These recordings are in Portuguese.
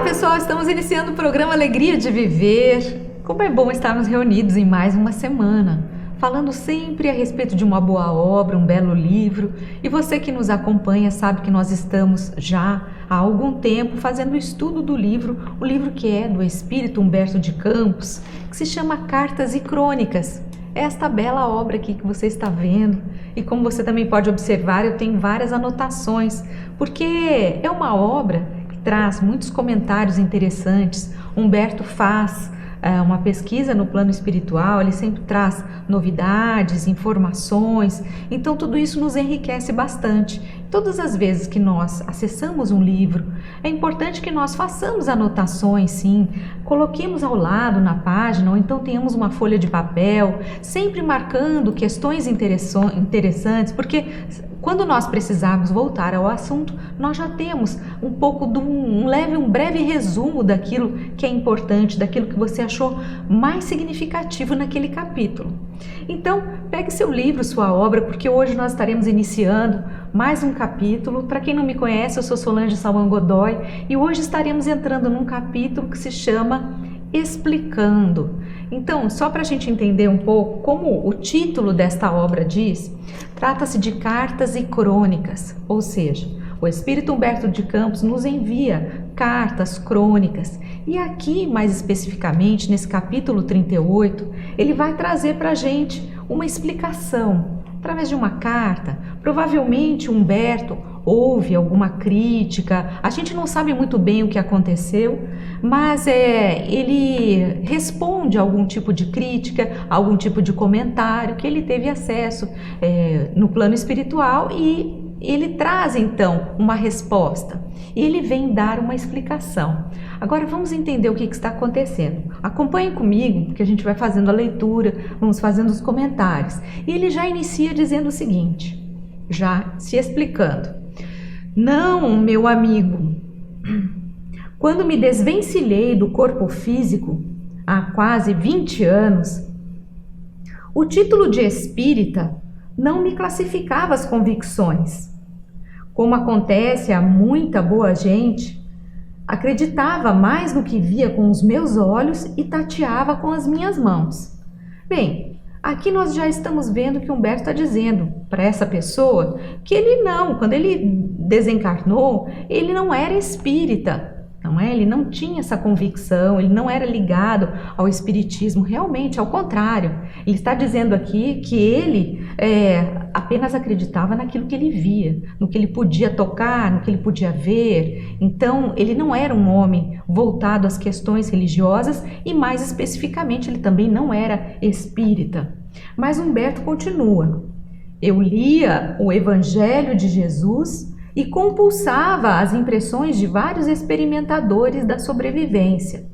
pessoal, estamos iniciando o programa Alegria de Viver. Como é bom estarmos reunidos em mais uma semana, falando sempre a respeito de uma boa obra, um belo livro. E você que nos acompanha sabe que nós estamos já há algum tempo fazendo o estudo do livro, o livro que é do Espírito Humberto de Campos, que se chama Cartas e Crônicas. Esta bela obra aqui que você está vendo, e como você também pode observar, eu tenho várias anotações, porque é uma obra que traz muitos comentários interessantes. Humberto faz uma pesquisa no plano espiritual, ele sempre traz novidades, informações, então tudo isso nos enriquece bastante. Todas as vezes que nós acessamos um livro, é importante que nós façamos anotações, sim, coloquemos ao lado na página, ou então tenhamos uma folha de papel, sempre marcando questões interessantes, porque quando nós precisarmos voltar ao assunto, nós já temos um pouco de um breve resumo daquilo que é importante, daquilo que você achou mais significativo naquele capítulo. Então, pegue seu livro, sua obra, porque hoje nós estaremos iniciando mais um capítulo. Para quem não me conhece, eu sou Solange Salman Godoy e hoje estaremos entrando num capítulo que se chama Explicando. Então, só para a gente entender um pouco como o título desta obra diz, trata-se de cartas e crônicas, ou seja, o Espírito Humberto de Campos nos envia cartas, crônicas, e aqui mais especificamente nesse capítulo 38, ele vai trazer para a gente uma explicação através de uma carta. Provavelmente Humberto houve alguma crítica, a gente não sabe muito bem o que aconteceu, mas ele responde a algum tipo de crítica, a algum tipo de comentário que ele teve acesso no plano espiritual, e ele traz então uma resposta, e ele vem dar uma explicação. Agora vamos entender o que está acontecendo. Acompanhe comigo, que a gente vai fazendo a leitura, vamos fazendo os comentários. E ele já inicia dizendo o seguinte, já se explicando. Não, meu amigo, quando me desvencilhei do corpo físico, há quase 20 anos, o título de espírita não me classificava as convicções. Como acontece a muita boa gente, acreditava mais no que via com os meus olhos e tateava com as minhas mãos. Bem, aqui nós já estamos vendo que Humberto está dizendo para essa pessoa que ele não, quando ele desencarnou, ele não era espírita. Não é? Ele não tinha essa convicção, ele não era ligado ao espiritismo, realmente, ao contrário. Ele está dizendo aqui que ele apenas acreditava naquilo que ele via, no que ele podia tocar, no que ele podia ver. Então, ele não era um homem voltado às questões religiosas e, mais especificamente, ele também não era espírita. Mas Humberto continua. Eu lia o Evangelho de Jesus e compulsava as impressões de vários experimentadores da sobrevivência.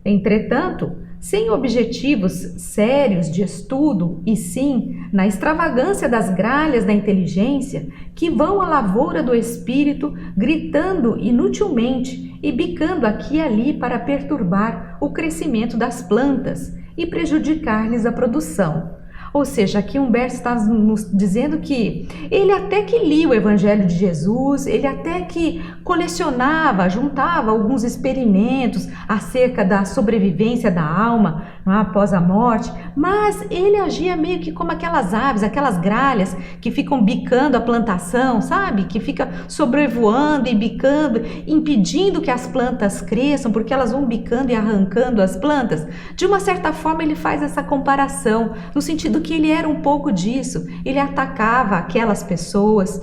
Entretanto, sem objetivos sérios de estudo, e sim na extravagância das gralhas da inteligência que vão à lavoura do espírito, gritando inutilmente e bicando aqui e ali para perturbar o crescimento das plantas e prejudicar-lhes a produção. Ou seja, aqui Humberto está nos dizendo que ele até que lia o Evangelho de Jesus, ele até que colecionava, juntava alguns experimentos acerca da sobrevivência da alma após a morte, mas ele agia meio que como aquelas aves, aquelas gralhas que ficam bicando a plantação, sabe? Que fica sobrevoando e bicando, impedindo que as plantas cresçam, porque elas vão bicando e arrancando as plantas. De uma certa forma, ele faz essa comparação, no sentido que ele era um pouco disso. Ele atacava aquelas pessoas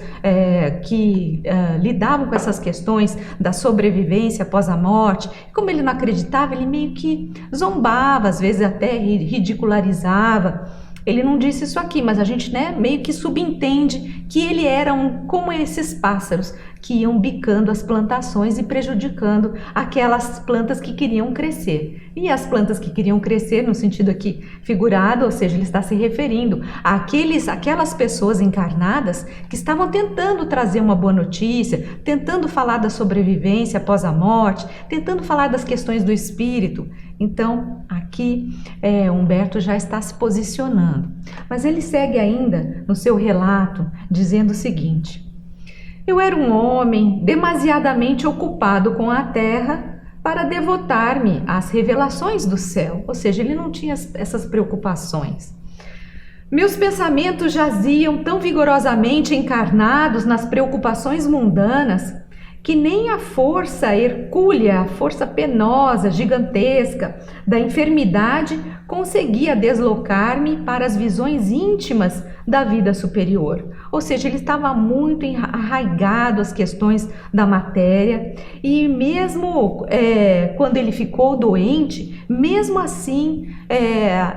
que lidavam com essas questões da sobrevivência após a morte. Como ele não acreditava, ele meio que zombava, às vezes até ridicularizava. Ele não disse isso aqui, mas a gente meio que subentende que ele era como esses pássaros que iam bicando as plantações e prejudicando aquelas plantas que queriam crescer. E as plantas que queriam crescer, no sentido aqui figurado, ou seja, ele está se referindo àquelas pessoas encarnadas que estavam tentando trazer uma boa notícia, tentando falar da sobrevivência após a morte, tentando falar das questões do espírito. Então, aqui Humberto já está se posicionando. Mas ele segue ainda no seu relato, dizendo o seguinte: eu era um homem demasiadamente ocupado com a terra para devotar-me às revelações do céu, ou seja, ele não tinha essas preocupações. Meus pensamentos jaziam tão vigorosamente encarnados nas preocupações mundanas que nem a força hercúlea, a força penosa, gigantesca da enfermidade conseguia deslocar-me para as visões íntimas da vida superior. Ou seja, ele estava muito arraigado às questões da matéria e mesmo quando ele ficou doente, mesmo assim,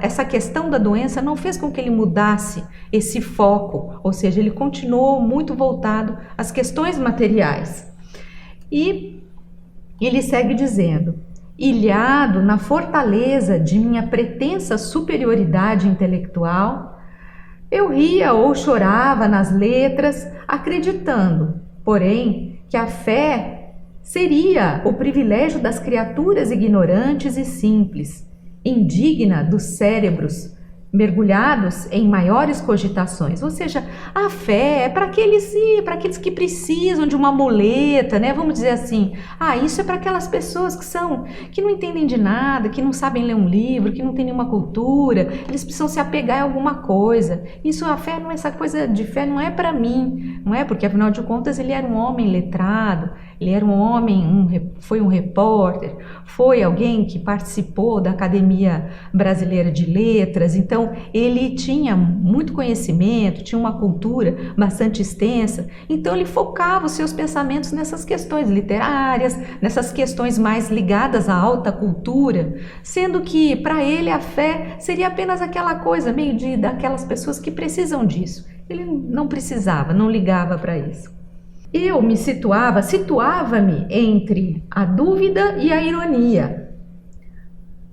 essa questão da doença não fez com que ele mudasse esse foco, ou seja, ele continuou muito voltado às questões materiais. E ele segue dizendo: ilhado na fortaleza de minha pretensa superioridade intelectual, eu ria ou chorava nas letras, acreditando, porém, que a fé seria o privilégio das criaturas ignorantes e simples, indigna dos cérebros mergulhados em maiores cogitações. Ou seja, a fé é para aqueles que precisam de uma muleta, né? Vamos dizer assim, isso é para aquelas pessoas que não entendem de nada, que não sabem ler um livro, que não têm nenhuma cultura, eles precisam se apegar a alguma coisa. A fé não é essa coisa de fé, não é para mim, não é? Porque afinal de contas ele era um homem letrado, ele era um homem, foi um repórter, foi alguém que participou da Academia Brasileira de Letras, então ele tinha muito conhecimento, tinha uma cultura bastante extensa, então ele focava os seus pensamentos nessas questões literárias, nessas questões mais ligadas à alta cultura, sendo que para ele a fé seria apenas aquela coisa meio daquelas pessoas que precisam disso. Ele não precisava, não ligava para isso. Eu situava-me entre a dúvida e a ironia,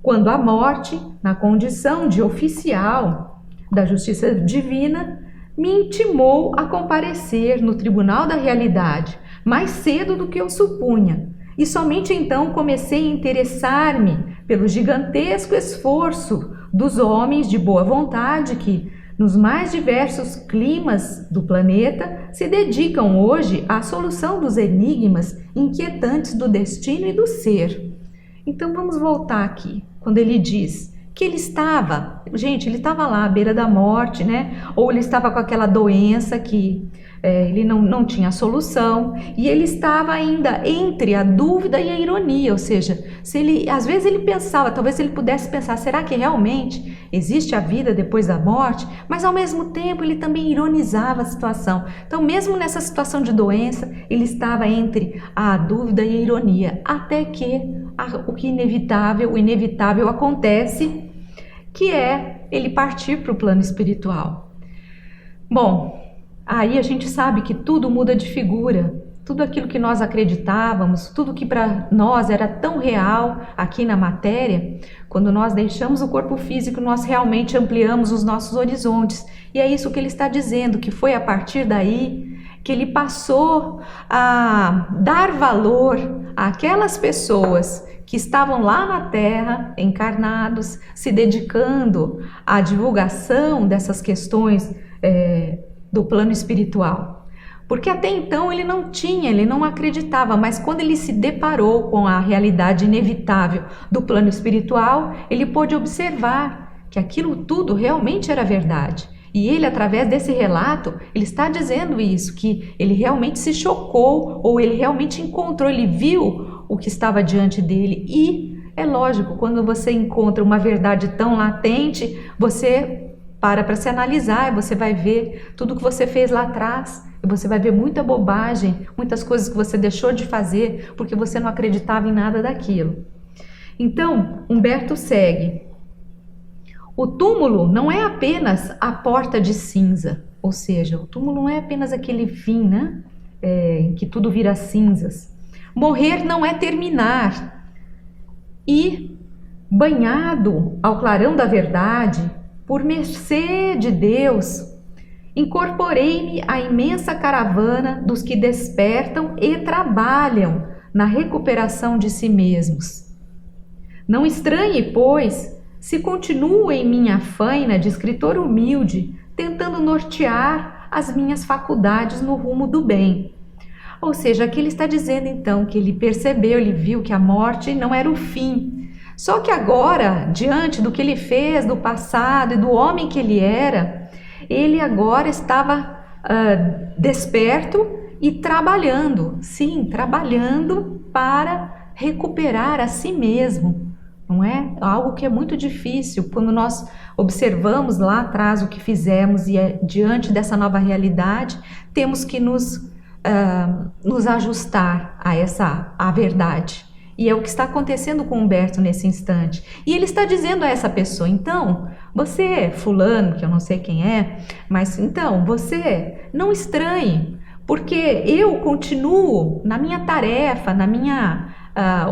quando a morte, na condição de oficial da justiça divina, me intimou a comparecer no tribunal da realidade mais cedo do que eu supunha, e somente então comecei a interessar-me pelo gigantesco esforço dos homens de boa vontade que, nos mais diversos climas do planeta, se dedicam hoje à solução dos enigmas inquietantes do destino e do ser. Então vamos voltar aqui, quando ele diz que ele estava lá à beira da morte, né? Ou ele estava com aquela doença que ele não tinha solução, e ele estava ainda entre a dúvida e a ironia, ou seja, às vezes ele pensava, talvez ele pudesse pensar, será que realmente existe a vida depois da morte? Mas ao mesmo tempo ele também ironizava a situação. Então mesmo nessa situação de doença, ele estava entre a dúvida e a ironia, até que o inevitável acontece, que é ele partir para o plano espiritual. Bom, aí a gente sabe que tudo muda de figura, tudo aquilo que nós acreditávamos, tudo que para nós era tão real aqui na matéria, quando nós deixamos o corpo físico, nós realmente ampliamos os nossos horizontes. E é isso que ele está dizendo, que foi a partir daí que ele passou a dar valor àquelas pessoas que estavam lá na Terra, encarnados, se dedicando à divulgação dessas questões do plano espiritual. Porque até então ele não acreditava, mas quando ele se deparou com a realidade inevitável do plano espiritual, ele pôde observar que aquilo tudo realmente era verdade. E ele, através desse relato, ele está dizendo isso, que ele realmente se chocou, ou ele realmente encontrou, ele viu o que estava diante dele. E é lógico, quando você encontra uma verdade tão latente, você para se analisar, e você vai ver tudo que você fez lá atrás, e você vai ver muita bobagem, muitas coisas que você deixou de fazer porque você não acreditava em nada daquilo. Então, Humberto segue. O túmulo não é apenas a porta de cinza, ou seja, o túmulo não é apenas aquele fim, né? Em que tudo vira cinzas. Morrer não é terminar. E, banhado ao clarão da verdade, por mercê de Deus, incorporei-me à imensa caravana dos que despertam e trabalham na recuperação de si mesmos. Não estranhe, pois, se continuo em minha faina de escritor humilde, tentando nortear as minhas faculdades no rumo do bem. Ou seja, aqui ele está dizendo então que ele percebeu, ele viu que a morte não era o fim. Só que agora, diante do que ele fez, do passado e do homem que ele era, ele agora estava desperto e trabalhando, sim, trabalhando para recuperar a si mesmo, não é? Algo que é muito difícil quando nós observamos lá atrás o que fizemos e diante dessa nova realidade, temos que nos ajustar à verdade. E é o que está acontecendo com Humberto nesse instante. E ele está dizendo a essa pessoa, então, você, fulano, que eu não sei quem é, mas então, você não estranhe, porque eu continuo na minha tarefa, na minha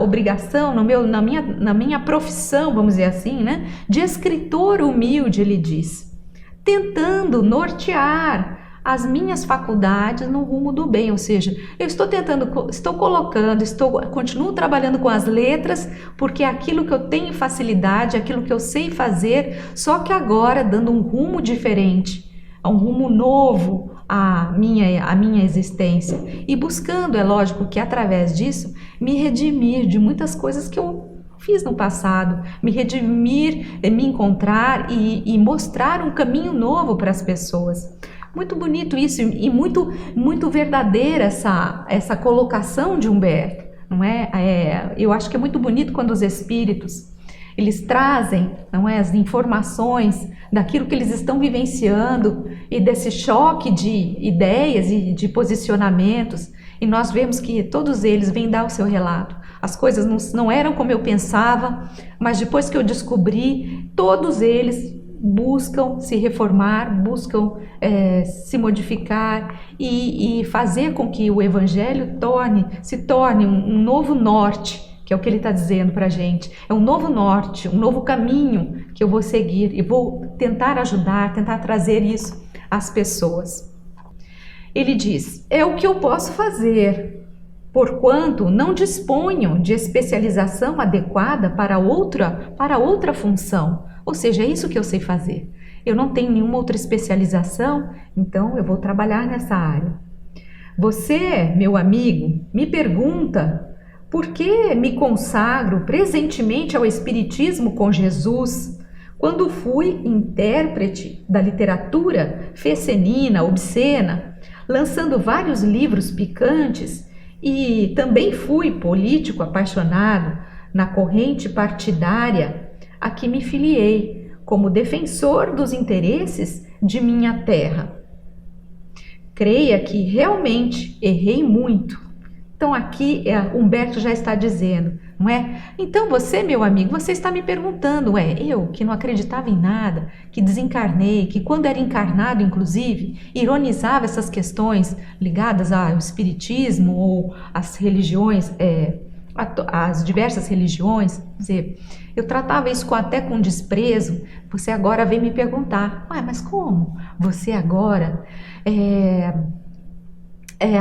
obrigação, na minha profissão, vamos dizer assim, né, de escritor humilde, ele diz, tentando nortear as minhas faculdades no rumo do bem, ou seja, eu continuo trabalhando com as letras, porque é aquilo que eu tenho facilidade, aquilo que eu sei fazer, só que agora dando um rumo diferente, um rumo novo à minha existência, e buscando, é lógico que através disso, me redimir de muitas coisas que eu fiz no passado, me redimir, me encontrar e mostrar um caminho novo para as pessoas. Muito bonito isso e muito, muito verdadeira essa colocação de Humberto, não é? Eu acho que é muito bonito quando os espíritos, eles trazem, não é, as informações daquilo que eles estão vivenciando e desse choque de ideias e de posicionamentos, e nós vemos que todos eles vêm dar o seu relato. As coisas não eram como eu pensava, mas depois que eu descobri, todos eles buscam se reformar, buscam se modificar e fazer com que o Evangelho se torne um novo norte, que é o que ele está dizendo para a gente. É um novo norte, um novo caminho que eu vou seguir e vou tentar ajudar, tentar trazer isso às pessoas. Ele diz, é o que eu posso fazer, porquanto não disponho de especialização adequada para outra função. Ou seja, é isso que eu sei fazer. Eu não tenho nenhuma outra especialização, então eu vou trabalhar nessa área. Você, meu amigo, me pergunta por que me consagro presentemente ao Espiritismo com Jesus, quando fui intérprete da literatura fecenina, obscena, lançando vários livros picantes, e também fui político apaixonado na corrente partidária a que me filiei como defensor dos interesses de minha terra. Creia que realmente errei muito. Então aqui Humberto já está dizendo, não é? Então você, meu amigo, você está me perguntando, eu que não acreditava em nada, que desencarnei, que quando era encarnado, inclusive, ironizava essas questões ligadas ao espiritismo ou às religiões, as diversas religiões, quer dizer, eu tratava isso até com desprezo. Você agora vem me perguntar, mas como? Você agora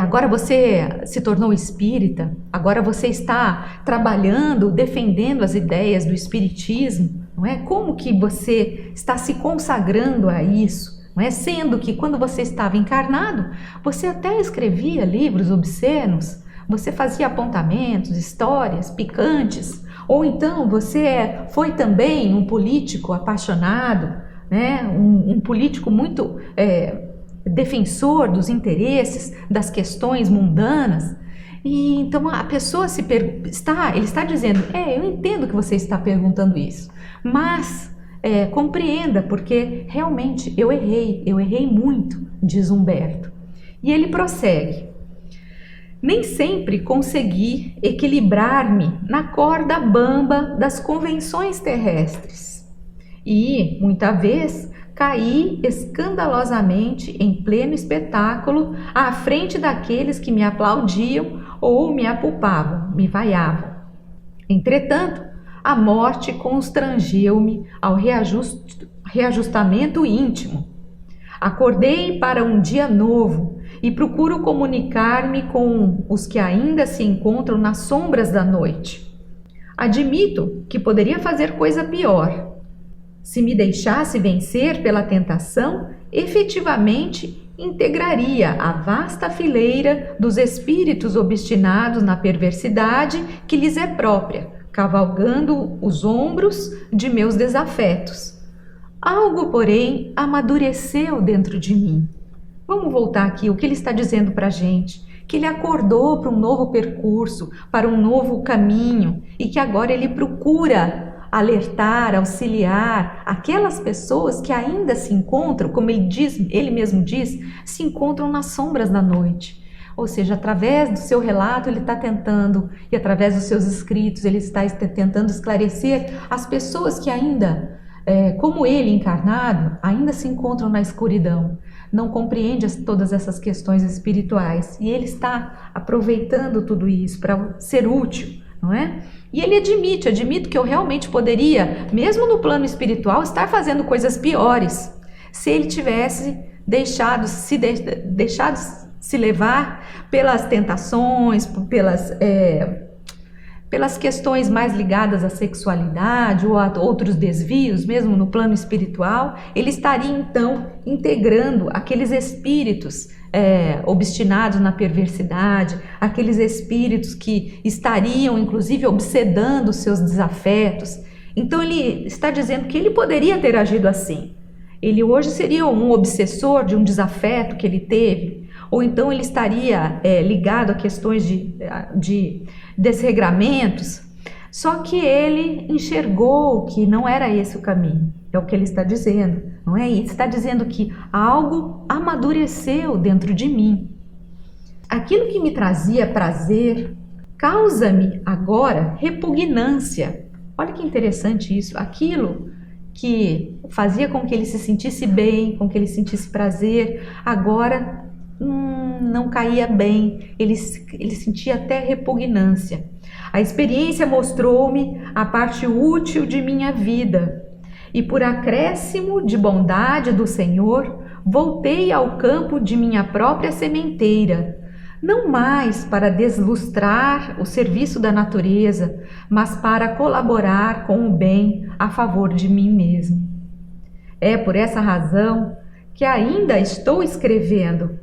agora você se tornou espírita, agora você está trabalhando, defendendo as ideias do espiritismo, não é? Como que você está se consagrando a isso? Não é? Sendo que quando você estava encarnado, você até escrevia livros obscenos, você fazia apontamentos, histórias picantes, ou então você foi também um político apaixonado, né? Um político muito defensor dos interesses, das questões mundanas. E então a pessoa ele está dizendo, eu entendo que você está perguntando isso, mas compreenda, porque realmente eu errei muito, diz Humberto. E ele prossegue. Nem sempre consegui equilibrar-me na corda bamba das convenções terrestres e, muita vez, caí escandalosamente em pleno espetáculo à frente daqueles que me aplaudiam ou me apulpavam, me vaiavam. Entretanto, a morte constrangeu-me ao reajustamento íntimo. Acordei para um dia novo e procuro comunicar-me com os que ainda se encontram nas sombras da noite. Admito que poderia fazer coisa pior. Se me deixasse vencer pela tentação, efetivamente integraria a vasta fileira dos espíritos obstinados na perversidade que lhes é própria, cavalgando os ombros de meus desafetos. Algo, porém, amadureceu dentro de mim. Vamos voltar aqui, o que ele está dizendo para a gente? Que ele acordou para um novo percurso, para um novo caminho, e que agora ele procura alertar, auxiliar aquelas pessoas que ainda se encontram, como ele mesmo diz, se encontram nas sombras da noite. Ou seja, através do seu relato ele está tentando, e através dos seus escritos ele está tentando esclarecer as pessoas que ainda, como ele encarnado, ainda se encontram na escuridão, não compreende todas essas questões espirituais, e ele está aproveitando tudo isso para ser útil, não é? E ele admite que eu realmente poderia, mesmo no plano espiritual, estar fazendo coisas piores, se ele tivesse deixado se levar pelas tentações, pelas questões mais ligadas à sexualidade ou a outros desvios, mesmo no plano espiritual, ele estaria então integrando aqueles espíritos obstinados na perversidade, aqueles espíritos que estariam inclusive obsedando os seus desafetos. Então ele está dizendo que ele poderia ter agido assim. Ele hoje seria um obsessor de um desafeto que ele teve, ou então ele estaria ligado a questões de desregramentos, só que ele enxergou que não era esse o caminho, é o que ele está dizendo, não é? Ele está dizendo que algo amadureceu dentro de mim. Aquilo que me trazia prazer causa-me agora repugnância. Olha que interessante isso, aquilo que fazia com que ele se sentisse bem, com que ele sentisse prazer, agora não caía bem, ele sentia até repugnância. A experiência mostrou-me a parte útil de minha vida, e por acréscimo de bondade do Senhor, voltei ao campo de minha própria sementeira, não mais para deslustrar o serviço da natureza, mas para colaborar com o bem a favor de mim mesmo. É por essa razão que ainda estou escrevendo.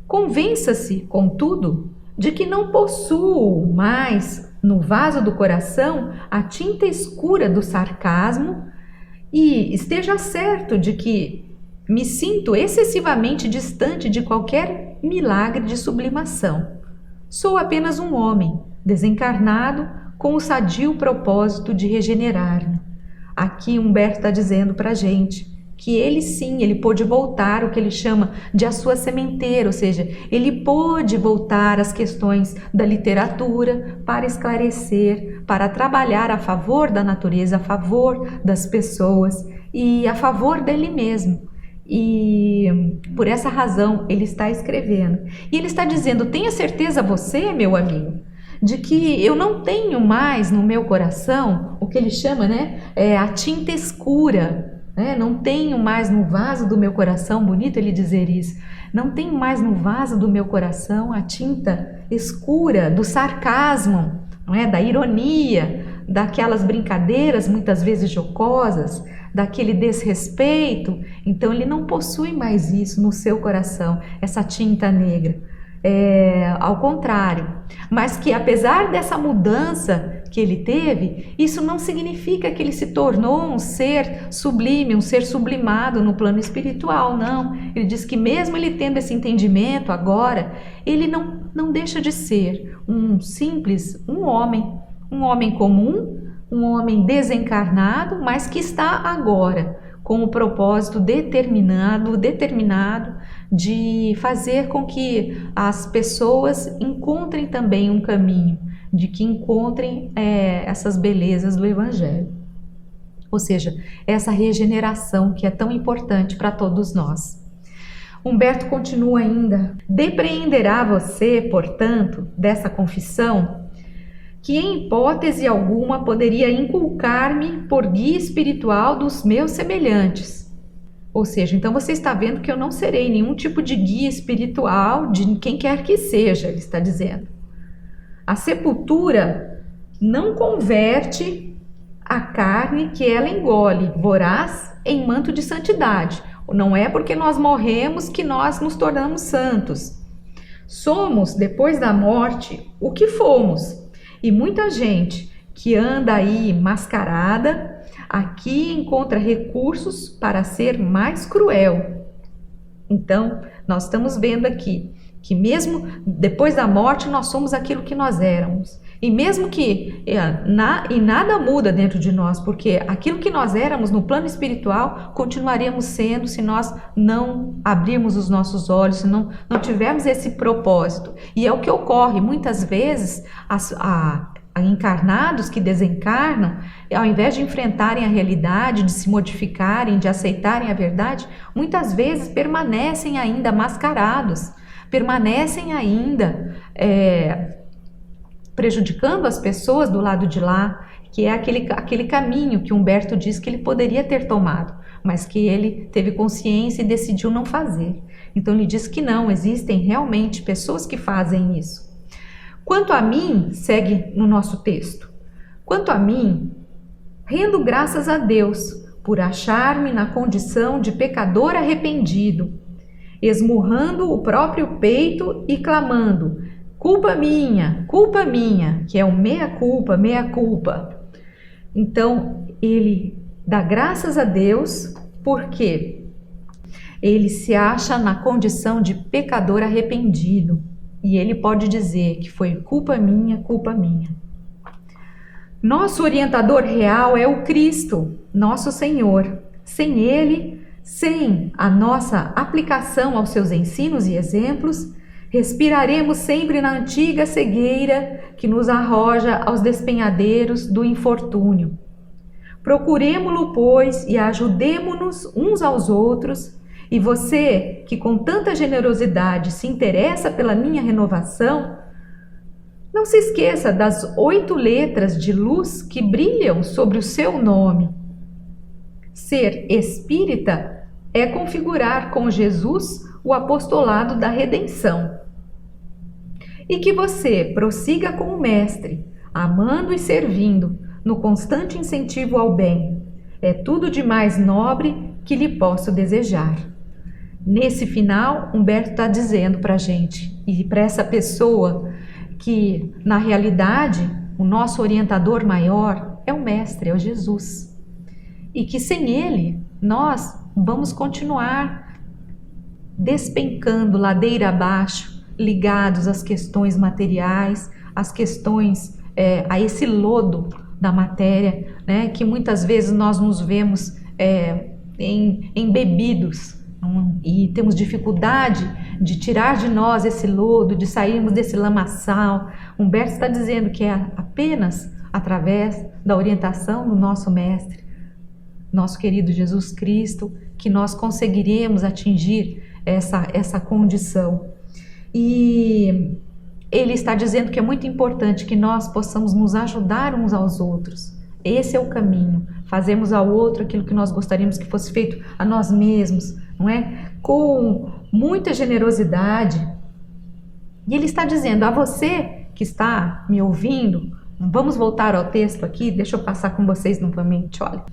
Convença-se, contudo, de que não possuo mais no vaso do coração a tinta escura do sarcasmo, e esteja certo de que me sinto excessivamente distante de qualquer milagre de sublimação. Sou apenas um homem, desencarnado, com o sadio propósito de regenerar-me. Aqui Humberto está dizendo para a gente que ele sim, ele pôde voltar o que ele chama de a sua sementeira, ou seja, ele pôde voltar às questões da literatura para esclarecer, para trabalhar a favor da natureza, a favor das pessoas e a favor dele mesmo. E por essa razão ele está escrevendo. E ele está dizendo, tenha certeza você, meu amigo, de que eu não tenho mais no meu coração o que ele chama, a tinta escura. Não tenho mais no vaso do meu coração, bonito ele dizer isso, não tenho mais no vaso do meu coração a tinta escura do sarcasmo, da ironia, daquelas brincadeiras muitas vezes jocosas, daquele desrespeito. Então ele não possui mais isso no seu coração, essa tinta negra. Ao contrário, mas que apesar dessa mudança que ele teve, isso não significa que ele se tornou um ser sublime, um ser sublimado no plano espiritual, não. Ele diz que mesmo ele tendo esse entendimento agora, ele não deixa de ser um homem comum, um homem desencarnado, mas que está agora com o propósito determinado de fazer com que as pessoas encontrem também um caminho, de que encontrem essas belezas do Evangelho. Ou seja, essa regeneração que é tão importante para todos nós. Humberto continua ainda. Depreenderá você, portanto, dessa confissão, que em hipótese alguma poderia inculcar-me por guia espiritual dos meus semelhantes. Ou seja, então você está vendo que eu não serei nenhum tipo de guia espiritual de quem quer que seja, ele está dizendo. A sepultura não converte a carne que ela engole, voraz, em manto de santidade. Não é porque nós morremos que nós nos tornamos santos. Somos, depois da morte, o que fomos. E muita gente que anda aí mascarada, aqui encontra recursos para ser mais cruel. Então, nós estamos vendo aqui que mesmo depois da morte nós somos aquilo que nós éramos. E mesmo que nada muda dentro de nós, porque aquilo que nós éramos no plano espiritual continuaríamos sendo se nós não abrirmos os nossos olhos, se não tivermos esse propósito. E é o que ocorre muitas vezes, encarnados que desencarnam, ao invés de enfrentarem a realidade, de se modificarem, de aceitarem a verdade, muitas vezes permanecem ainda mascarados, permanecem ainda prejudicando as pessoas do lado de lá, que é aquele caminho que Humberto diz que ele poderia ter tomado, mas que ele teve consciência e decidiu não fazer. Então ele diz que não, existem realmente pessoas que fazem isso. Quanto a mim, segue no nosso texto, quanto a mim, rendo graças a Deus por achar-me na condição de pecador arrependido, esmurrando o próprio peito e clamando, culpa minha, que é o meia culpa, meia culpa. Então, ele dá graças a Deus porque ele se acha na condição de pecador arrependido. E ele pode dizer que foi culpa minha, culpa minha. Nosso orientador real é o Cristo, nosso Senhor. Sem ele, sem a nossa aplicação aos seus ensinos e exemplos, respiraremos sempre na antiga cegueira que nos arroja aos despenhadeiros do infortúnio. Procuremo-lo, pois, e ajudemo-nos uns aos outros. E você, que com tanta generosidade se interessa pela minha renovação, não se esqueça das 8 letras de luz que brilham sobre o seu nome. Ser espírita é configurar com Jesus o apostolado da redenção. E que você prossiga com o Mestre, amando e servindo, no constante incentivo ao bem. É tudo de mais nobre que lhe posso desejar. Nesse final, Humberto está dizendo para a gente, e para essa pessoa, que na realidade o nosso orientador maior é o Mestre, é o Jesus. E que sem ele, nós vamos continuar despencando ladeira abaixo, ligados às questões materiais, às questões, a esse lodo da matéria, né, que muitas vezes nós nos vemos embebidos, e temos dificuldade de tirar de nós esse lodo, de sairmos desse lamaçal. Humberto está dizendo que é apenas através da orientação do nosso Mestre, nosso querido Jesus Cristo, que nós conseguiremos atingir essa condição. E ele está dizendo que é muito importante que nós possamos nos ajudar uns aos outros. Esse é o caminho, fazermos ao outro aquilo que nós gostaríamos que fosse feito a nós mesmos, não é? Com muita generosidade. E ele está dizendo a você que está me ouvindo, vamos voltar ao texto aqui, deixa eu passar com vocês novamente, olha.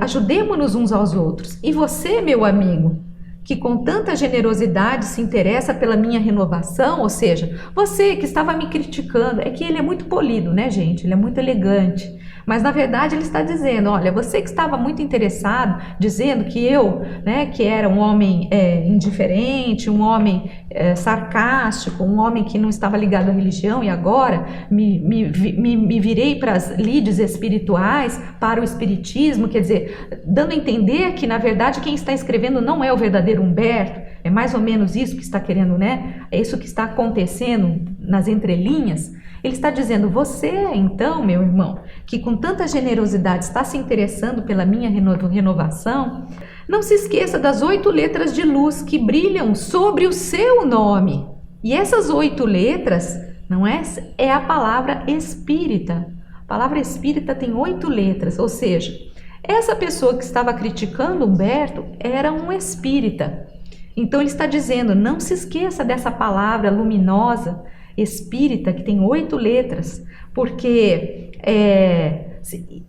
Ajudemo-nos uns aos outros. E você, meu amigo, que com tanta generosidade se interessa pela minha renovação, ou seja, você que estava me criticando, é que ele é muito polido, né, gente? Ele é muito elegante. Mas na verdade ele está dizendo, olha, você que estava muito interessado, dizendo que eu, né, que era um homem indiferente, um homem sarcástico, um homem que não estava ligado à religião, e agora me virei para as lides espirituais, para o espiritismo, quer dizer, dando a entender que na verdade quem está escrevendo não é o verdadeiro Humberto, é mais ou menos isso que está querendo, né? É isso que está acontecendo nas entrelinhas. Ele está dizendo, você então, meu irmão, que com tanta generosidade está se interessando pela minha renovação, não se esqueça das 8 letras de luz que brilham sobre o seu nome. E essas 8 letras, não é? É a palavra espírita. A palavra espírita tem 8 letras, ou seja, essa pessoa que estava criticando Humberto era um espírita. Então ele está dizendo, não se esqueça dessa palavra luminosa, espírita, que tem 8 letras, porque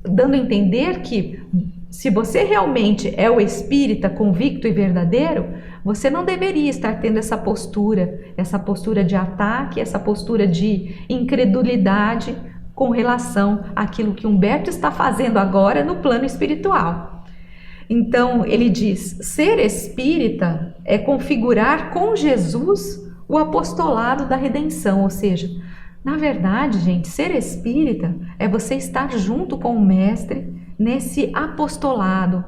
dando a entender que se você realmente é o espírita convicto e verdadeiro, você não deveria estar tendo essa postura de ataque, essa postura de incredulidade com relação àquilo que Humberto está fazendo agora no plano espiritual. Então, ele diz, ser espírita é configurar com Jesus o apostolado da redenção, ou seja, na verdade, gente, ser espírita é você estar junto com o Mestre nesse apostolado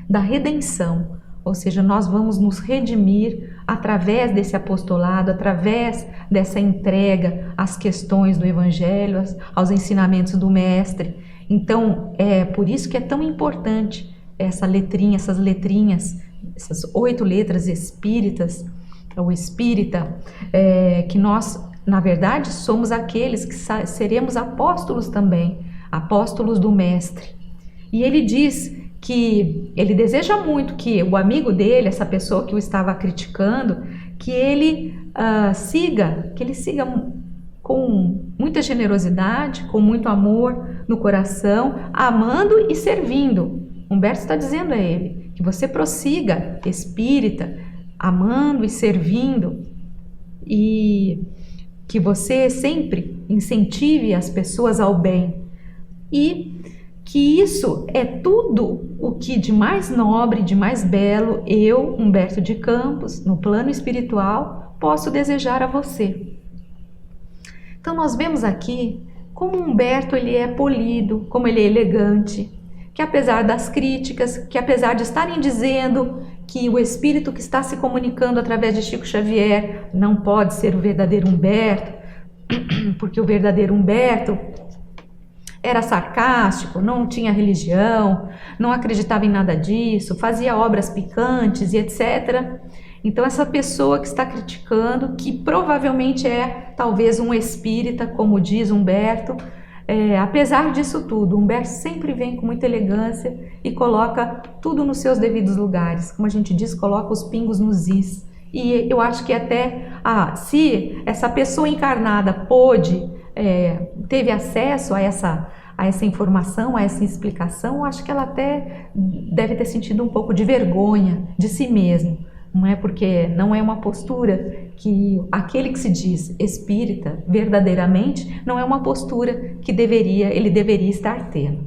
da redenção, ou seja, nós vamos nos redimir através desse apostolado, através dessa entrega às questões do Evangelho, aos ensinamentos do Mestre. Então, é por isso que é tão importante essas letrinhas, essas 8 letras espíritas, ou espírita, que nós, na verdade, somos aqueles que seremos apóstolos também, apóstolos do Mestre. E ele diz que ele deseja muito que o amigo dele, essa pessoa que o estava criticando, que ele siga com muita generosidade, com muito amor no coração, amando e servindo. Humberto está dizendo a ele que você prossiga espírita, amando e servindo, e que você sempre incentive as pessoas ao bem, e que isso é tudo o que de mais nobre, de mais belo, eu, Humberto de Campos, no plano espiritual, posso desejar a você. Então nós vemos aqui como Humberto ele é polido, como ele é elegante, que apesar das críticas, que apesar de estarem dizendo que o espírito que está se comunicando através de Chico Xavier não pode ser o verdadeiro Humberto, porque o verdadeiro Humberto era sarcástico, não tinha religião, não acreditava em nada disso, fazia obras picantes e etc. Então essa pessoa que está criticando, que provavelmente é talvez um espírita, como diz Humberto, apesar disso tudo, Humberto sempre vem com muita elegância e coloca tudo nos seus devidos lugares. Como a gente diz, coloca os pingos nos is. E eu acho que até, se essa pessoa encarnada teve acesso a essa informação, a essa explicação, eu acho que ela até deve ter sentido um pouco de vergonha de si mesmo. Não é? Porque não é uma postura que aquele que se diz espírita verdadeiramente, não é uma postura que ele deveria estar tendo.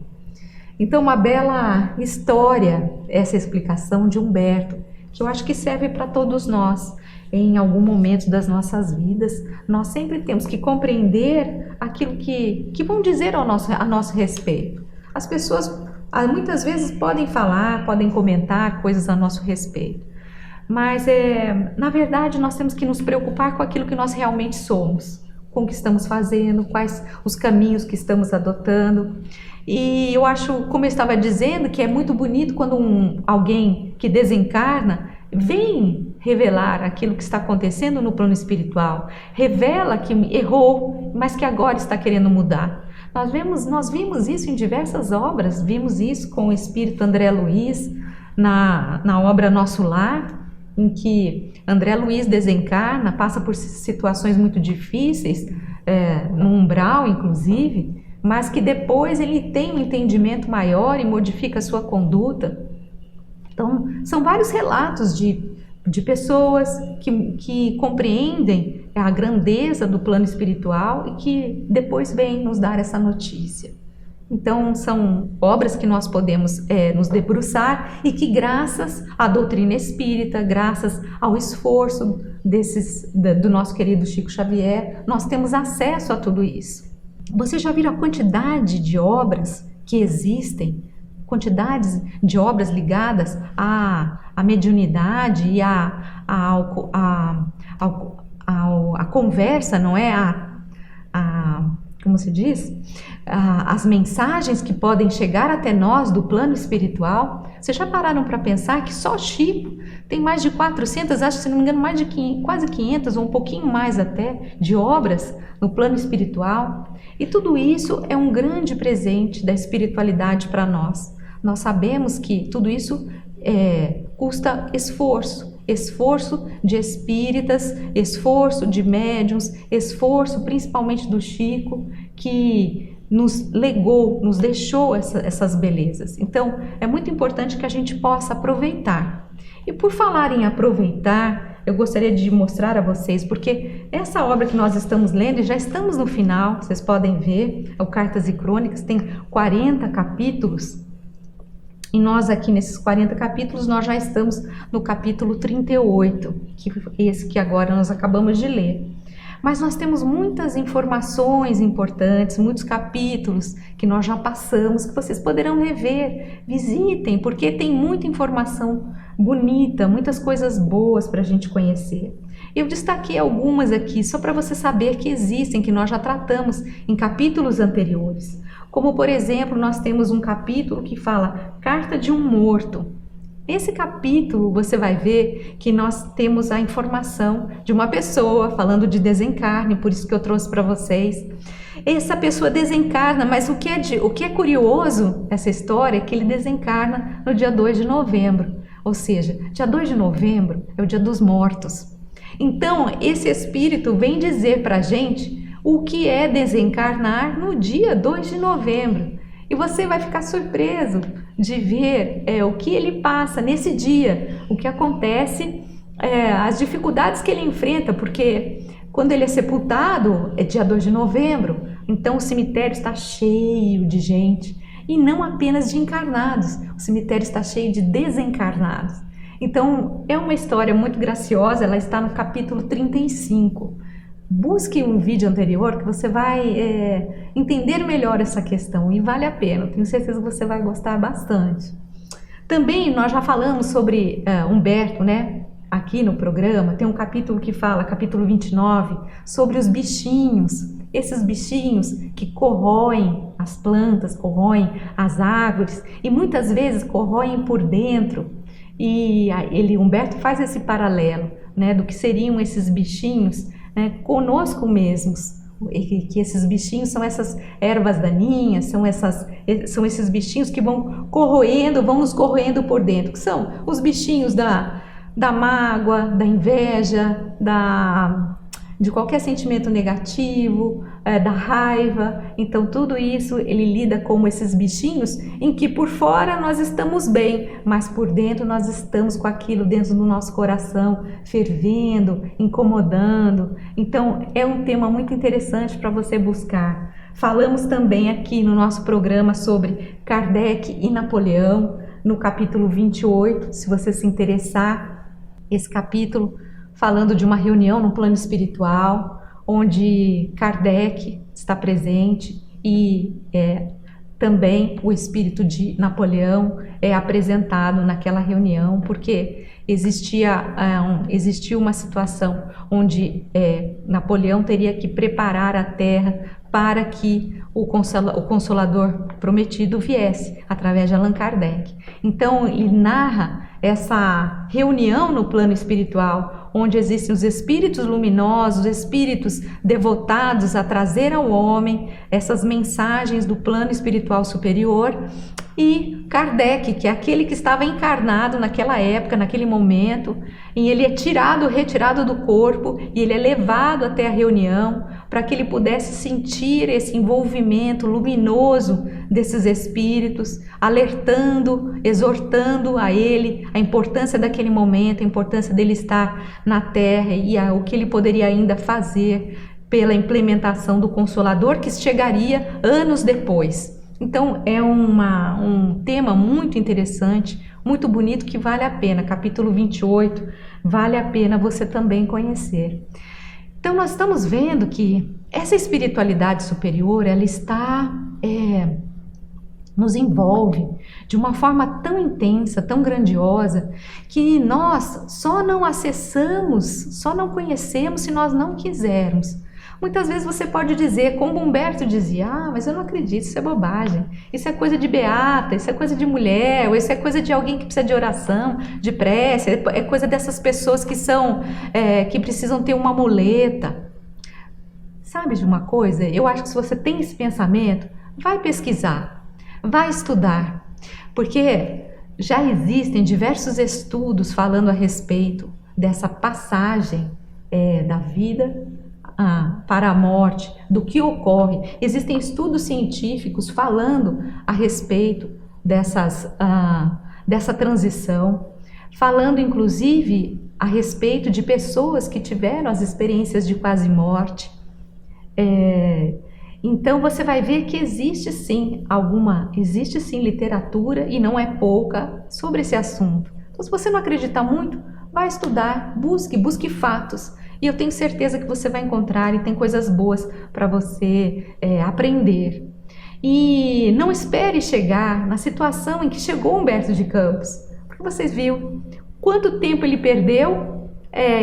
Então, uma bela história essa explicação de Humberto, que eu acho que serve para todos nós. Em algum momento das nossas vidas, nós sempre temos que compreender aquilo que vão dizer a nosso respeito. As pessoas muitas vezes podem falar, podem comentar coisas a nosso respeito. Mas, na verdade, nós temos que nos preocupar com aquilo que nós realmente somos, com o que estamos fazendo, quais os caminhos que estamos adotando. E eu acho, como eu estava dizendo, que é muito bonito quando alguém que desencarna vem revelar aquilo que está acontecendo no plano espiritual, revela que errou, mas que agora está querendo mudar. Nós vimos isso em diversas obras, vimos isso com o espírito André Luiz, na obra Nosso Lar, em que André Luiz desencarna, passa por situações muito difíceis, no umbral inclusive, mas que depois ele tem um entendimento maior e modifica a sua conduta. Então, são vários relatos de pessoas que compreendem a grandeza do plano espiritual e que depois vêm nos dar essa notícia. Então, são obras que nós podemos nos debruçar e que, graças à doutrina espírita, graças ao esforço do nosso querido Chico Xavier, nós temos acesso a tudo isso. Vocês já viram a quantidade de obras que existem? Quantidades de obras ligadas à mediunidade e à conversa, não é? Como se diz? As mensagens que podem chegar até nós do plano espiritual. Vocês já pararam para pensar que só Chico tem mais de 400, acho que se não me engano, mais de quase 500 ou um pouquinho mais até, de obras no plano espiritual? E tudo isso é um grande presente da espiritualidade para nós. Nós sabemos que tudo isso custa esforço de espíritas, esforço de médiuns, esforço principalmente do Chico, que nos legou, nos deixou essas belezas. Então, é muito importante que a gente possa aproveitar. E por falar em aproveitar, eu gostaria de mostrar a vocês, porque essa obra que nós estamos lendo, e já estamos no final, vocês podem ver, é o Cartas e Crônicas, tem 40 capítulos, e nós aqui nesses 40 capítulos, nós já estamos no capítulo 38, esse que agora nós acabamos de ler. Mas nós temos muitas informações importantes, muitos capítulos que nós já passamos, que vocês poderão rever, visitem, porque tem muita informação bonita, muitas coisas boas para a gente conhecer. Eu destaquei algumas aqui, só para você saber que existem, que nós já tratamos em capítulos anteriores. Como, por exemplo, nós temos um capítulo que fala Carta de um Morto. Nesse capítulo você vai ver que nós temos a informação de uma pessoa falando de desencarne, por isso que eu trouxe para vocês. Essa pessoa desencarna, mas o que é curioso essa história é que ele desencarna no dia 2 de novembro. Ou seja, dia 2 de novembro é o dia dos mortos. Então, esse espírito vem dizer para a gente o que é desencarnar no dia 2 de novembro. E você vai ficar surpreso de ver o que ele passa nesse dia, o que acontece, as dificuldades que ele enfrenta, porque quando ele é sepultado é dia 2 de novembro, então o cemitério está cheio de gente, e não apenas de encarnados, o cemitério está cheio de desencarnados. Então é uma história muito graciosa, ela está no capítulo 35. Busque um vídeo anterior que você vai entender melhor essa questão e vale a pena, tenho certeza que você vai gostar bastante. Também nós já falamos sobre Humberto, né? Aqui no programa tem um capítulo que fala, capítulo 29, sobre os bichinhos. Esses bichinhos que corroem as plantas, corroem as árvores e muitas vezes corroem por dentro. E Humberto faz esse paralelo, né, do que seriam esses bichinhos, né, conosco mesmos, que esses bichinhos são essas ervas daninhas, são esses bichinhos que vão nos corroendo por dentro, que são os bichinhos da mágoa, da inveja, de qualquer sentimento negativo, da raiva. Então tudo isso ele lida como esses bichinhos em que por fora nós estamos bem, mas por dentro nós estamos com aquilo dentro do nosso coração, fervendo, incomodando. Então é um tema muito interessante para você buscar. Falamos também aqui no nosso programa sobre Kardec e Napoleão, no capítulo 28, se você se interessar, esse capítulo falando de uma reunião no plano espiritual, onde Kardec está presente e também o espírito de Napoleão é apresentado naquela reunião, porque existia uma situação onde Napoleão teria que preparar a terra para que o Consolador prometido viesse, através de Allan Kardec. Então, ele narra essa reunião no plano espiritual, onde existem os espíritos luminosos, espíritos devotados a trazer ao homem essas mensagens do plano espiritual superior, e Kardec, que é aquele que estava encarnado naquela época, naquele momento, e ele é retirado do corpo, e ele é levado até a reunião, para que ele pudesse sentir esse envolvimento luminoso desses espíritos, alertando, exortando a ele a importância daquele momento, a importância dele estar na Terra e o que ele poderia ainda fazer pela implementação do Consolador, que chegaria anos depois. Então é um tema muito interessante, muito bonito, que vale a pena, capítulo 28, vale a pena você também conhecer. Então nós estamos vendo que essa espiritualidade superior, ela está, nos envolve de uma forma tão intensa, tão grandiosa, que nós só não acessamos, só não conhecemos se nós não quisermos. Muitas vezes você pode dizer, como Humberto dizia, mas eu não acredito, isso é bobagem, isso é coisa de beata, isso é coisa de mulher, ou isso é coisa de alguém que precisa de oração, de prece, é coisa dessas pessoas que precisam ter uma muleta. Sabe de uma coisa? Eu acho que se você tem esse pensamento, vai pesquisar, vai estudar, porque já existem diversos estudos falando a respeito dessa passagem da vida para a morte, do que ocorre. Existem estudos científicos falando a respeito dessa transição, falando inclusive a respeito de pessoas que tiveram as experiências de quase morte. Então você vai ver que existe sim literatura, e não é pouca, sobre esse assunto. Então, se você não acredita muito, vai estudar, busque fatos. E eu tenho certeza que você vai encontrar, e tem coisas boas para você aprender. E não espere chegar na situação em que chegou Humberto de Campos, porque vocês viram quanto tempo ele perdeu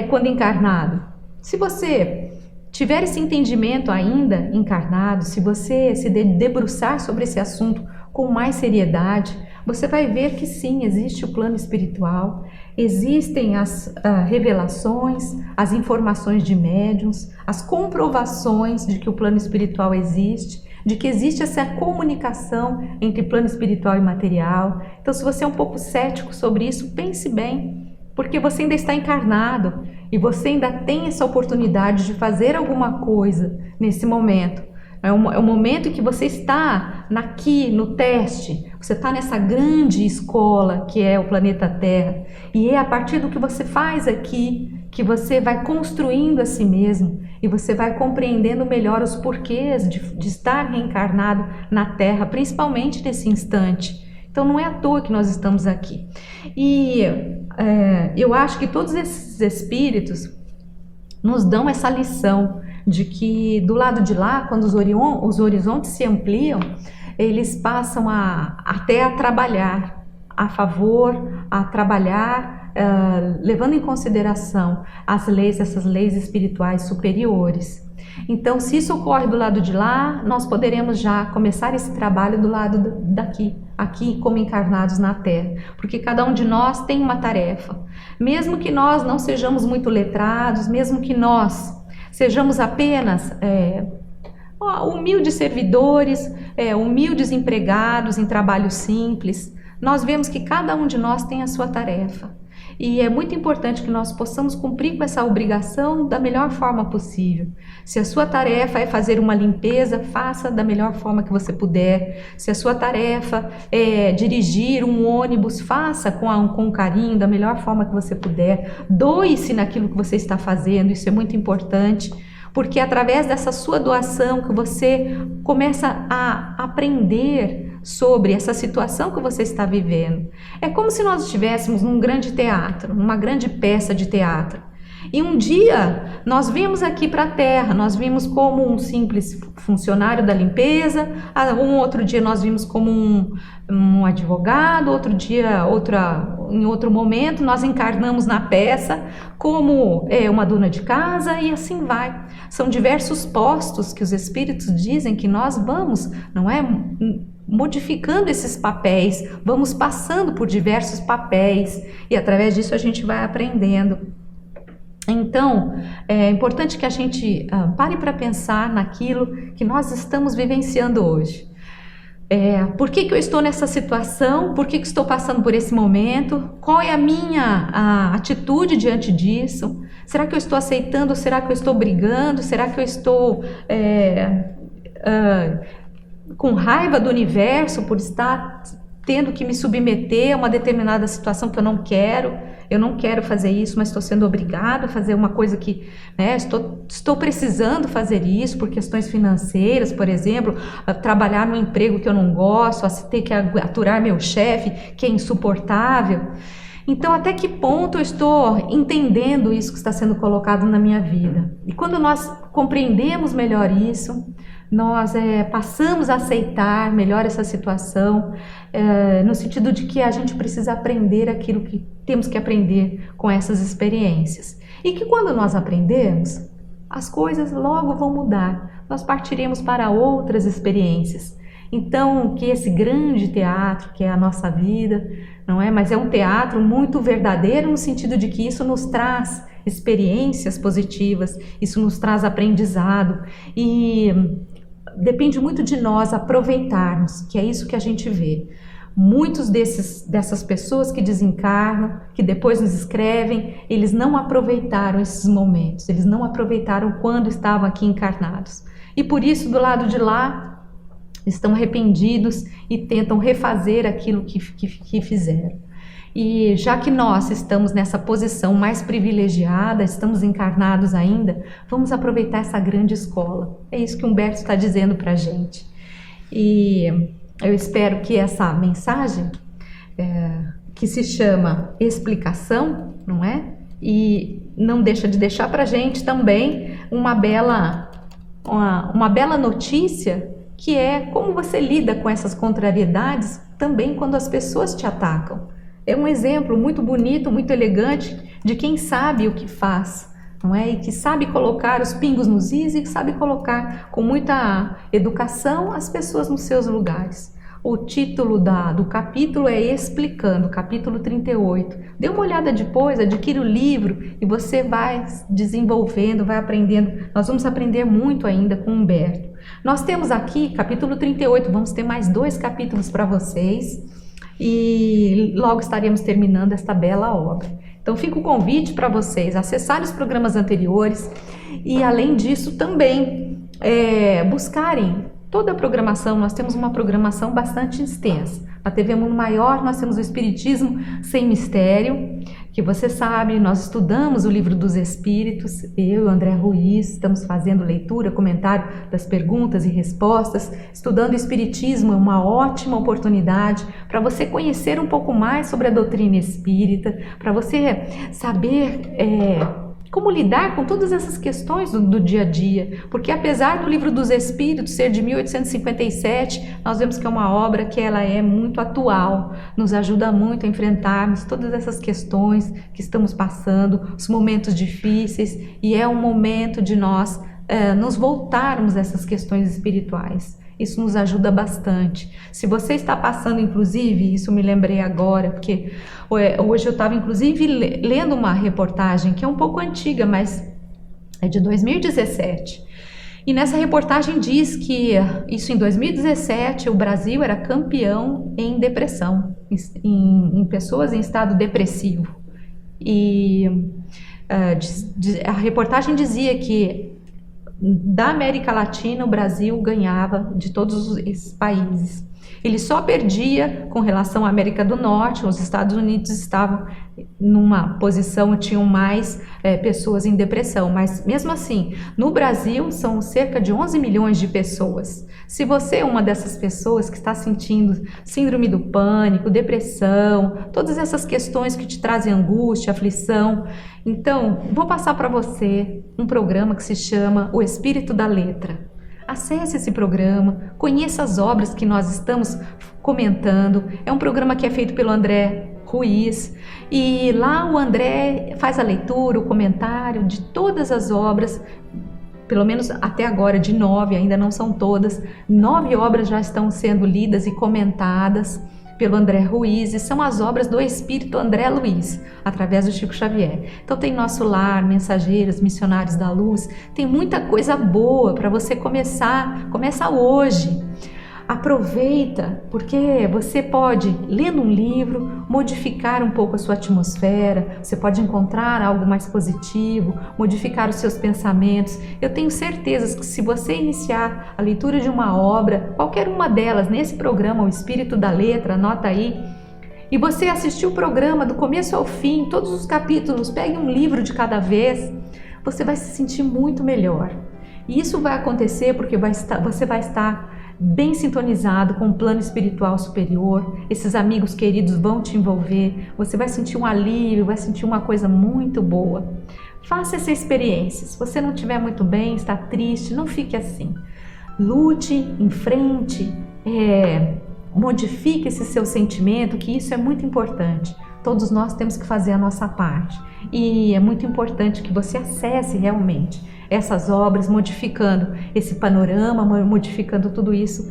quando encarnado. Se você tiver esse entendimento ainda encarnado, se você se debruçar sobre esse assunto com mais seriedade, você vai ver que sim, existe o plano espiritual, existem as revelações, as informações de médiuns, as comprovações de que o plano espiritual existe, de que existe essa comunicação entre plano espiritual e material. Então, se você é um pouco cético sobre isso, pense bem, porque você ainda está encarnado e você ainda tem essa oportunidade de fazer alguma coisa nesse momento. É um momento em que você está aqui no teste, você está nessa grande escola que é o planeta Terra, e é a partir do que você faz aqui que você vai construindo a si mesmo e você vai compreendendo melhor os porquês de estar reencarnado na Terra, principalmente nesse instante. Então não é à toa que nós estamos aqui. E eu acho que todos esses espíritos nos dão essa lição de que do lado de lá, quando os horizontes se ampliam, eles passam até a trabalhar a favor, a trabalhar levando em consideração essas leis espirituais superiores. Então, se isso ocorre do lado de lá, nós poderemos já começar esse trabalho do lado daqui, aqui como encarnados na Terra, porque cada um de nós tem uma tarefa. Mesmo que nós não sejamos muito letrados, mesmo que nós sejamos apenas humildes servidores, humildes empregados em trabalho simples, nós vemos que cada um de nós tem a sua tarefa. E é muito importante que nós possamos cumprir com essa obrigação da melhor forma possível. Se a sua tarefa é fazer uma limpeza, faça da melhor forma que você puder. Se a sua tarefa é dirigir um ônibus, faça com carinho, da melhor forma que você puder. Doe-se naquilo que você está fazendo, isso é muito importante, porque é através dessa sua doação que você começa a aprender sobre essa situação que você está vivendo. É como se nós estivéssemos num grande teatro, numa grande peça de teatro. E um dia nós vimos aqui para a Terra, nós vimos como um simples funcionário da limpeza, um outro dia nós vimos como um advogado, outro dia, em outro momento nós encarnamos na peça como uma dona de casa, e assim vai. São diversos postos que os espíritos dizem que nós vamos, não é? Modificando esses papéis, vamos passando por diversos papéis e através disso a gente vai aprendendo. Então, é importante que a gente pare para pensar naquilo que nós estamos vivenciando hoje. Por que eu estou nessa situação? Por que estou passando por esse momento? Qual é a minha atitude diante disso? Será que eu estou aceitando? Será que eu estou brigando? Será que eu estou com raiva do universo por estar tendo que me submeter a uma determinada situação que eu não quero fazer isso, mas estou sendo obrigada a fazer uma coisa que, estou precisando fazer isso por questões financeiras, por exemplo, trabalhar num emprego que eu não gosto, ter que aturar meu chefe, que é insuportável. Então, até que ponto eu estou entendendo isso que está sendo colocado na minha vida? E quando nós compreendemos melhor isso, nós passamos a aceitar melhor essa situação, no sentido de que a gente precisa aprender aquilo que temos que aprender com essas experiências. E que quando nós aprendemos, as coisas logo vão mudar, nós partiremos para outras experiências. Então, que esse grande teatro, que é a nossa vida, não é? Mas é um teatro muito verdadeiro no sentido de que isso nos traz experiências positivas, isso nos traz aprendizado e depende muito de nós aproveitarmos, que é isso que a gente vê. Muitos dessas pessoas que desencarnam, que depois nos escrevem, eles não aproveitaram esses momentos, eles não aproveitaram quando estavam aqui encarnados. E por isso, do lado de lá, estão arrependidos e tentam refazer aquilo que fizeram. E já que nós estamos nessa posição mais privilegiada, estamos encarnados ainda, vamos aproveitar essa grande escola. É isso que Humberto está dizendo para a gente. E eu espero que essa mensagem, que se chama explicação, não é? E não deixa de deixar para a gente também uma bela notícia, que é como você lida com essas contrariedades também quando as pessoas te atacam. É um exemplo muito bonito, muito elegante de quem sabe o que faz, não é? E que sabe colocar os pingos nos is e que sabe colocar com muita educação as pessoas nos seus lugares. O título do capítulo é Explicando, capítulo 38. Dê uma olhada depois, adquira o livro e você vai desenvolvendo, vai aprendendo. Nós vamos aprender muito ainda com Humberto. Nós temos aqui capítulo 38, vamos ter mais 2 capítulos para vocês e logo estaremos terminando esta bela obra. Então fica o convite para vocês acessarem os programas anteriores e, além disso, também buscarem toda a programação. Nós temos uma programação bastante extensa. Na TV Mundo Maior nós temos o Espiritismo Sem Mistério, que você sabe, nós estudamos o Livro dos Espíritos, eu e o André Ruiz estamos fazendo leitura, comentário das perguntas e respostas. Estudando o Espiritismo é uma ótima oportunidade para você conhecer um pouco mais sobre a doutrina espírita, para você saber como lidar com todas essas questões do dia a dia, porque apesar do Livro dos Espíritos ser de 1857, nós vemos que é uma obra que ela é muito atual, nos ajuda muito a enfrentarmos todas essas questões que estamos passando, os momentos difíceis, e é um momento de nós nos voltarmos a essas questões espirituais. Isso nos ajuda bastante. Se você está passando, inclusive, isso me lembrei agora, porque hoje eu estava, inclusive, lendo uma reportagem que é um pouco antiga, mas é de 2017. E nessa reportagem diz que, isso em 2017, o Brasil era campeão em depressão, em pessoas em estado depressivo. E a reportagem dizia que da América Latina, o Brasil ganhava de todos esses países. Ele só perdia com relação à América do Norte. Os Estados Unidos estavam numa posição, tinham mais pessoas em depressão, mas mesmo assim, no Brasil são cerca de 11 milhões de pessoas. Se você é uma dessas pessoas que está sentindo síndrome do pânico, depressão, todas essas questões que te trazem angústia, aflição, então vou passar para você um programa que se chama O Espírito da Letra. Acesse esse programa, conheça as obras que nós estamos comentando. É um programa que é feito pelo André Ruiz e lá o André faz a leitura, o comentário de todas as obras, pelo menos até agora de 9, ainda não são todas. 9 obras já estão sendo lidas e comentadas pelo André Ruiz, e são as obras do Espírito André Luiz, através do Chico Xavier. Então tem Nosso Lar, Mensageiros, Missionários da Luz, tem muita coisa boa para você começar. Começa hoje. Aproveita, porque você pode, lendo um livro, modificar um pouco a sua atmosfera, você pode encontrar algo mais positivo, modificar os seus pensamentos. Eu tenho certeza que se você iniciar a leitura de uma obra, qualquer uma delas, nesse programa, O Espírito da Letra, anota aí, e você assistir o programa do começo ao fim, todos os capítulos, pegue um livro de cada vez, você vai se sentir muito melhor. E isso vai acontecer porque você vai estar bem sintonizado com o plano espiritual superior. Esses amigos queridos vão te envolver, você vai sentir um alívio, vai sentir uma coisa muito boa. Faça essa experiência. Se você não estiver muito bem, está triste, não fique assim. Lute, enfrente, modifique esse seu sentimento, que isso é muito importante. Todos nós temos que fazer a nossa parte. E é muito importante que você acesse realmente essas obras, modificando esse panorama, modificando tudo isso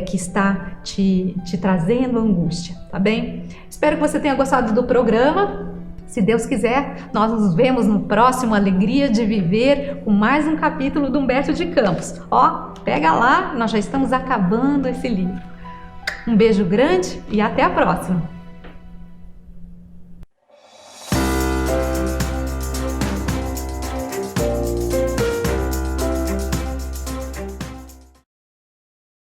que está te trazendo angústia, tá bem? Espero que você tenha gostado do programa. Se Deus quiser, nós nos vemos no próximo Alegria de Viver, com mais um capítulo do Humberto de Campos. Ó, pega lá, nós já estamos acabando esse livro. Um beijo grande e até a próxima!